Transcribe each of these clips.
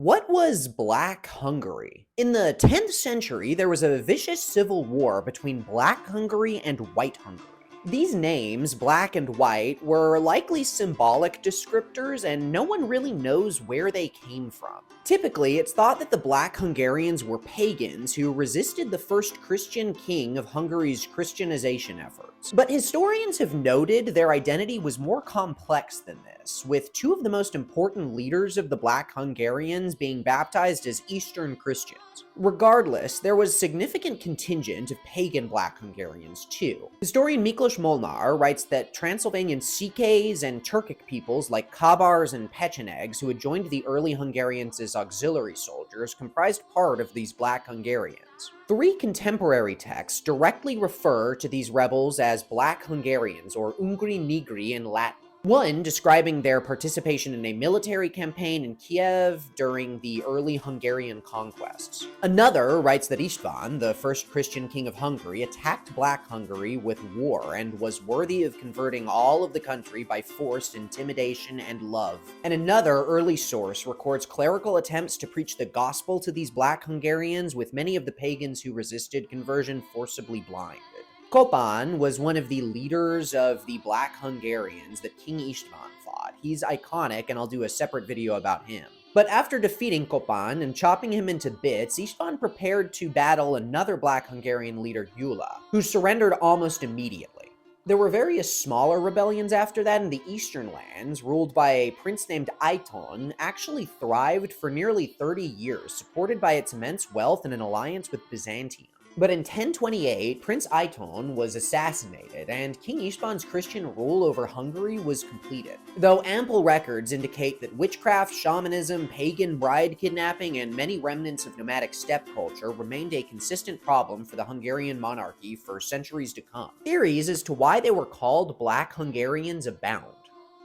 What was Black Hungary? In the 10th century, there was a vicious civil war between Black Hungary and White Hungary. These names, black and white, were likely symbolic descriptors, and no one really knows where they came from. Typically, it's thought that the Black Hungarians were pagans who resisted the first Christian king of Hungary's Christianization efforts. But historians have noted their identity was more complex than this, with two of the most important leaders of the Black Hungarians being baptized as Eastern Christians. Regardless, there was significant contingent of pagan Black Hungarians too. Historian Miklos Molnar writes that Transylvanian Sikhes and Turkic peoples like Kabars and Pechenegs who had joined the early Hungarians as auxiliary soldiers comprised part of these Black Hungarians. Three contemporary texts directly refer to these rebels as Black Hungarians, or Ungri Nigri in Latin. One describing their participation in a military campaign in Kiev during the early Hungarian conquests. Another writes that István, the first Christian king of Hungary, attacked Black Hungary with war and was worthy of converting all of the country by force, intimidation, and love. And another early source records clerical attempts to preach the gospel to these Black Hungarians, with many of the pagans who resisted conversion forcibly blinded. Kopan was one of the leaders of the Black Hungarians that King István fought. He's iconic, and I'll do a separate video about him. But after defeating Kopan and chopping him into bits, István prepared to battle another Black Hungarian leader, Gyula, who surrendered almost immediately. There were various smaller rebellions after that, and the eastern lands, ruled by a prince named Aiton, actually thrived for nearly 30 years, supported by its immense wealth and an alliance with Byzantium. But in 1028, Prince Aiton was assassinated, and King István's Christian rule over Hungary was completed. Though ample records indicate that witchcraft, shamanism, pagan bride kidnapping, and many remnants of nomadic steppe culture remained a consistent problem for the Hungarian monarchy for centuries to come. Theories as to why they were called Black Hungarians abound.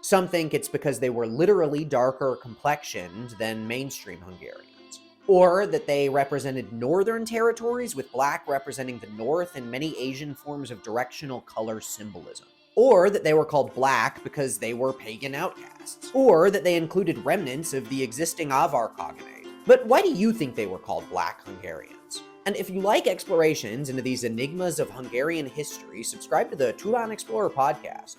Some think it's because they were literally darker complexioned than mainstream Hungarians, or that they represented northern territories with black representing the north and many Asian forms of directional color symbolism, or that they were called Black because they were pagan outcasts, or that they included remnants of the existing Avar Khaganate. But why do you think they were called Black Hungarians? And if you like explorations into these enigmas of Hungarian history, subscribe to the Turan Explorer podcast.